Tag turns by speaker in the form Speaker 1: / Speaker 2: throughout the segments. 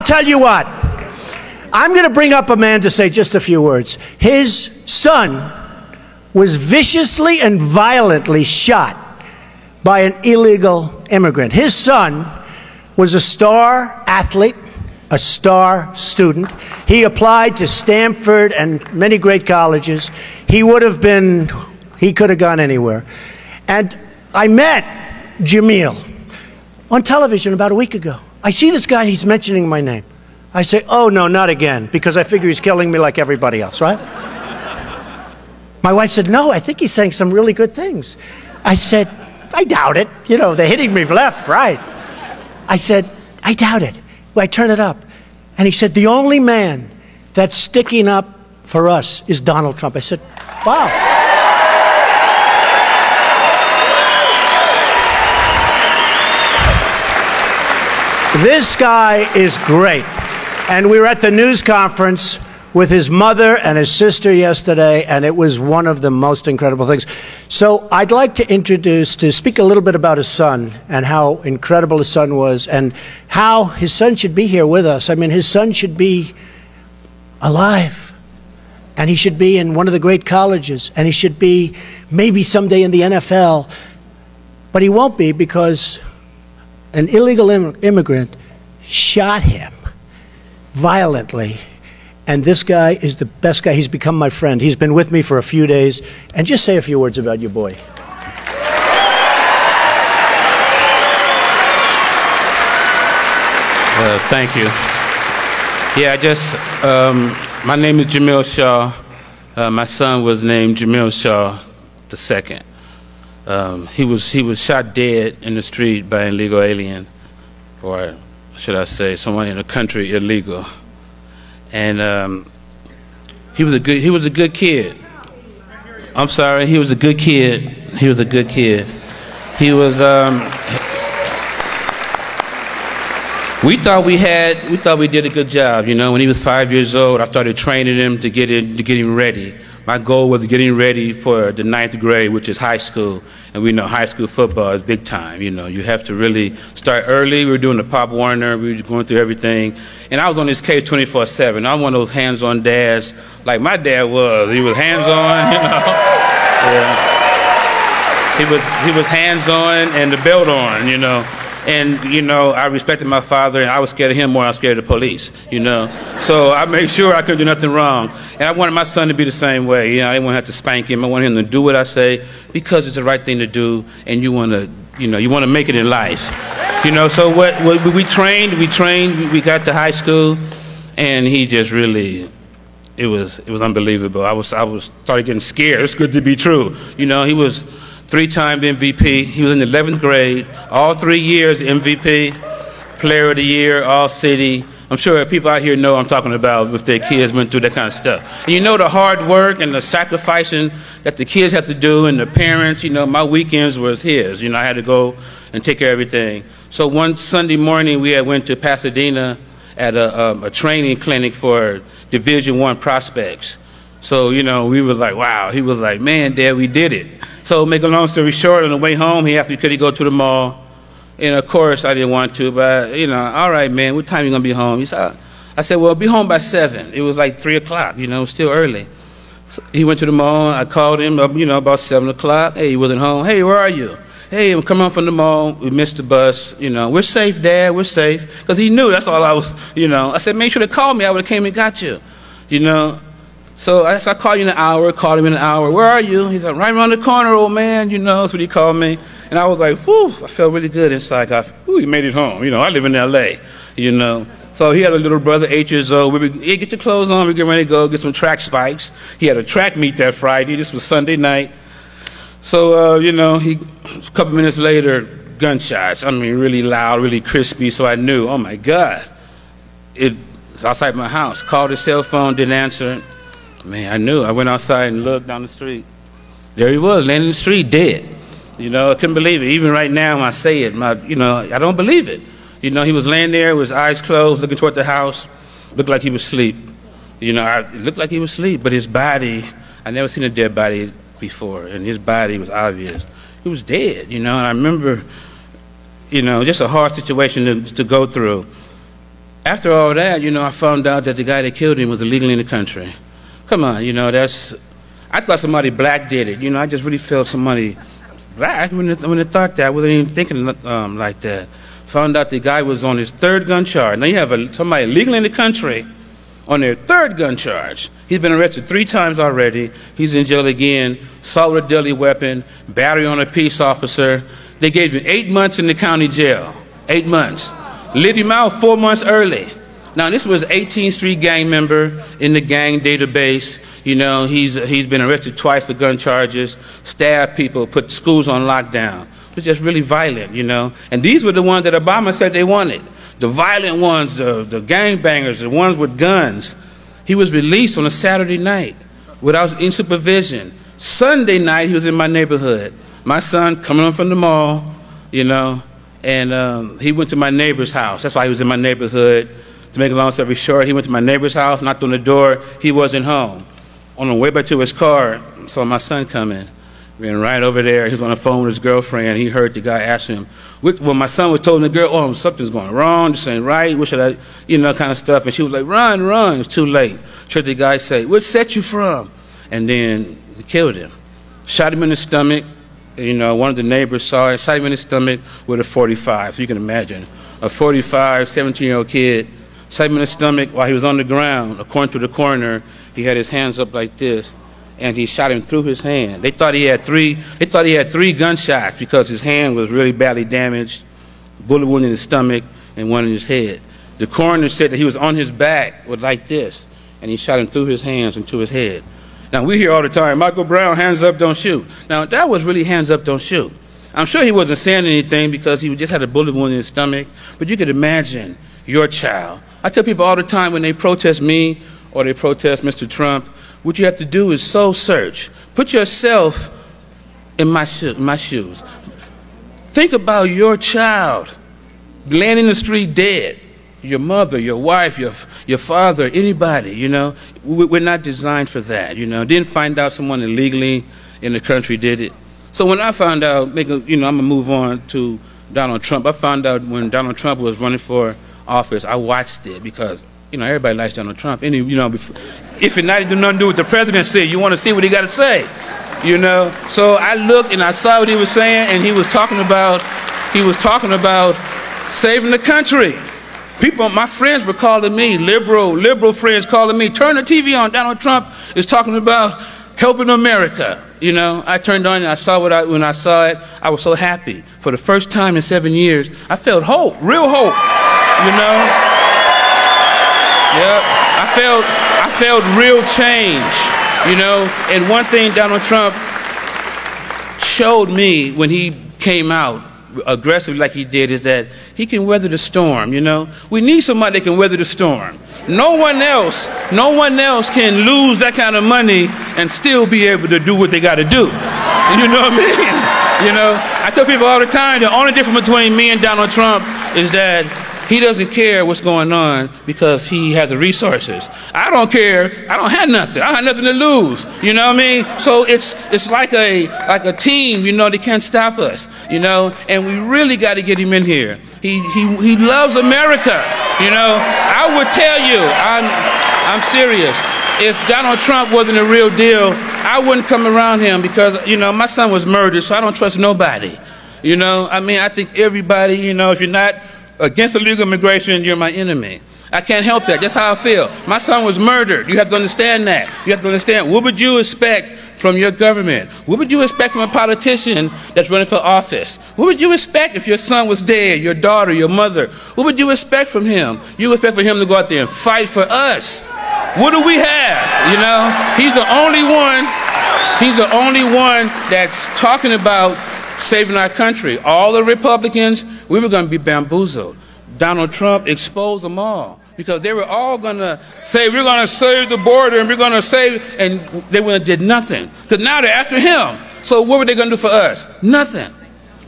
Speaker 1: tell you what, I'm going to bring up a man to say just a few words. His son was viciously and violently shot by an illegal immigrant. His son was a star athlete, a star student. He applied to Stanford and many great colleges. He could have gone anywhere. And I met Jamiel on television about a week ago. I see this guy, he's mentioning my name. I say, oh no, not again, because I figure he's killing me like everybody else, right? My wife said, no, I think he's saying some really good things. I said, I doubt it. You know, they're hitting me left, right. I said, I doubt it. Well, I turn it up. And he said, the only man that's sticking up for us is Donald Trump. I said, wow. This guy is great. And we were at the news conference with his mother and his sister yesterday, and it was one of the most incredible things. So I'd like to speak a little bit about his son and how incredible his son was and how his son should be here with us. I mean, his son should be alive, and he should be in one of the great colleges, and he should be maybe someday in the NFL, but he won't be because an illegal immigrant shot him violently. And this guy is the best guy. He's become my friend. He's been with me for a few days. And just say a few words about your boy.
Speaker 2: Thank you. Yeah, my name is Jamiel Shaw. My son was named Jamiel Shaw II. He was shot dead in the street by an illegal alien, or should I say, someone in a country illegal. And he was a good kid. I'm sorry, he was a good kid. He was a good kid. He was. We thought we did a good job. You know, when he was 5 years old, I started training him to get him ready. My goal was to get him ready for the 9th grade, which is high school. And we know high school football is big time. You know, you have to really start early. We were doing the Pop Warner. We were going through everything. And I was on his case 24/7. I'm one of those hands-on dads, like my dad was. He was hands-on, you know. Yeah. He was hands-on and the belt on, you know. And, you know, I respected my father, and I was scared of him more than I was scared of the police, you know. So I made sure I couldn't do nothing wrong. And I wanted my son to be the same way. You know, I didn't want to have to spank him. I wanted him to do what I say because it's the right thing to do, and you want to make it in life. You know, so we trained, we got to high school, and he just really, it was unbelievable. I started getting scared. It's good to be true. You know, he was 3-time MVP. He was in the 11th grade, all 3 years MVP, Player of the Year, All-City. I'm sure people out here know what I'm talking about if their kids went through that kind of stuff. And you know the hard work and the sacrificing that the kids have to do and the parents, you know, my weekends was his. You know, I had to go and take care of everything. So one Sunday morning we went to Pasadena at a training clinic for Division I prospects. So, you know, we were like, wow. He was like, man, Dad, we did it. So, make a long story short, on the way home, he asked me, could he go to the mall? And, of course, I didn't want to, but, you know, all right, man, what time are you going to be home? I said, well, be home by 7. It was like 3 o'clock, you know, still early. So he went to the mall. I called him up, you know, about 7 o'clock. Hey, he wasn't home. Hey, where are you? Hey, I'm coming home from the mall. We missed the bus. You know, we're safe, Dad, we're safe. Because he knew that's all I was, you know. I said, make sure to call me. I would have came and got you, you know. So I said, I'll call you in an hour, called him in an hour. Where are you? He's like, right around the corner, old man, you know. That's what he called me. And I was like, whew, I felt really good inside. Whew, he made it home. You know, I live in L.A., you know. So he had a little brother, 8 years old. Hey, get your clothes on. We're getting ready to go get some track spikes. He had a track meet that Friday. This was Sunday night. So, you know, a couple minutes later, gunshots. I mean, really loud, really crispy. So I knew, oh, my God. It was outside my house. Called his cell phone, didn't answer it. Man, I knew. I went outside and looked down the street. There he was, laying in the street, dead. You know, I couldn't believe it. Even right now, when I say it, you know, I don't believe it. You know, he was laying there with his eyes closed, looking toward the house. Looked like he was asleep. You know, it looked like he was asleep, but his body, I never seen a dead body before, and his body was obvious. He was dead, you know, and I remember, you know, just a hard situation to go through. after all that, you know, I found out that the guy that killed him was illegally in the country. Come on, you know, I thought somebody black did it. You know, I just really felt somebody black when I thought that. I wasn't even thinking like that. Found out the guy was on his third gun charge. Now you have somebody illegally in the country on their third gun charge. He's been arrested 3 times already. He's in jail again. Assault with a deadly weapon, battery on a peace officer. They gave him 8 months in the county jail. 8 months. Lit him out 4 months early. Now this was 18th Street gang member in the gang database. You know, he's been arrested twice for gun charges, stabbed people, put schools on lockdown. It was just really violent, you know. And these were the ones that Obama said they wanted. The violent ones, the gangbangers, the ones with guns. He was released on a Saturday night without any supervision. Sunday night, he was in my neighborhood. My son coming home from the mall, you know, and he went to my neighbor's house. That's why he was in my neighborhood. To make a long story short, he went to my neighbor's house, knocked on the door. He wasn't home. On the way back to his car, saw my son coming. Ran right over there. He was on the phone with his girlfriend. He heard the guy ask him, well, my son was told the girl, oh, something's going wrong, this ain't right, what should I, you know, kind of stuff. And she was like, run, run. It was too late. Heard the guy say, what set you from? And then he killed him. Shot him in the stomach. You know, one of the neighbors saw it, shot him in the stomach with a .45. So you can imagine, a 45, 17-year-old kid, shot him in the stomach while he was on the ground. According to the coroner, he had his hands up like this, and he shot him through his hand. They thought he had three gunshots because his hand was really badly damaged, bullet wound in his stomach and one in his head. The coroner said that he was on his back with like this, and he shot him through his hands and to his head. Now, we hear all the time, Michael Brown, hands up, don't shoot. Now, that was really hands up, don't shoot. I'm sure he wasn't saying anything because he just had a bullet wound in his stomach, but you could imagine your child. I tell people all the time when they protest me or they protest Mr. Trump, what you have to do is soul search. Put yourself in my shoes. Think about your child laying in the street dead. Your mother, your wife, your father, anybody, you know. We're not designed for that, you know. Didn't find out someone illegally in the country did it. So when I found out, you know, I'm going to move on to Donald Trump. I found out when Donald Trump was running for office, I watched it because, you know, everybody likes Donald Trump. You know, if it not nothing to do with the president said, you want to see what he got to say, you know. So I looked and I saw what he was saying, and he was talking about saving the country. People, my friends were calling me, liberal friends calling me, turn the TV on, Donald Trump is talking about helping America. You know, I turned on and I saw when I saw it, I was so happy. For the first time in 7 years, I felt hope, real hope, you know. Yeah, I felt real change, you know. And one thing Donald Trump showed me when he came out aggressively like he did is that he can weather the storm, you know. We need somebody that can weather the storm. No one else can lose that kind of money and still be able to do what they got to do. You know what I mean? You know, I tell people all the time, the only difference between me and Donald Trump is that he doesn't care what's going on because he has the resources. I don't care. I don't have nothing. I have nothing to lose. You know what I mean? So it's like a team. You know, they can't stop us. You know, and we really got to get him in here. He loves America. You know, I would tell you, I'm serious. If Donald Trump wasn't a real deal, I wouldn't come around him because, you know, my son was murdered, so I don't trust nobody. You know, I mean, I think everybody, you know, if you're not against illegal immigration, you're my enemy. I can't help that. That's how I feel. My son was murdered. You have to understand that. You have to understand, what would you expect from your government? What would you expect from a politician that's running for office? What would you expect if your son was dead, your daughter, your mother? What would you expect from him? You expect for him to go out there and fight for us. What do we have? You know, he's the only one that's talking about saving our country. All the Republicans, we were going to be bamboozled. Donald Trump exposed them all because they were all going to say, we're going to save the border and we're going to save, and they wouldn't have did nothing. Because now they're after him. So what were they going to do for us? Nothing.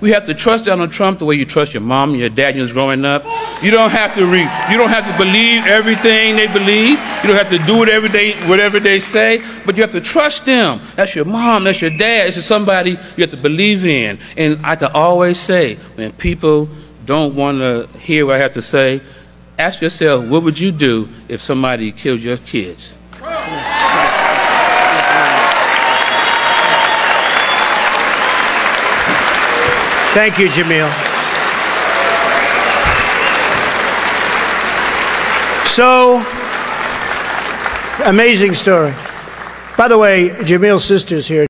Speaker 2: We have to trust Donald Trump the way you trust your mom and your dad when you was growing up. You don't have to believe everything they believe. You don't have to do whatever they say, but you have to trust them. That's your mom, that's your dad. It's somebody you have to believe in. And I can always say, when people don't want to hear what I have to say, Ask yourself, what would you do if somebody killed your kids?
Speaker 1: Thank you, Jamiel. So, amazing story. By the way, Jamiel's sister's here.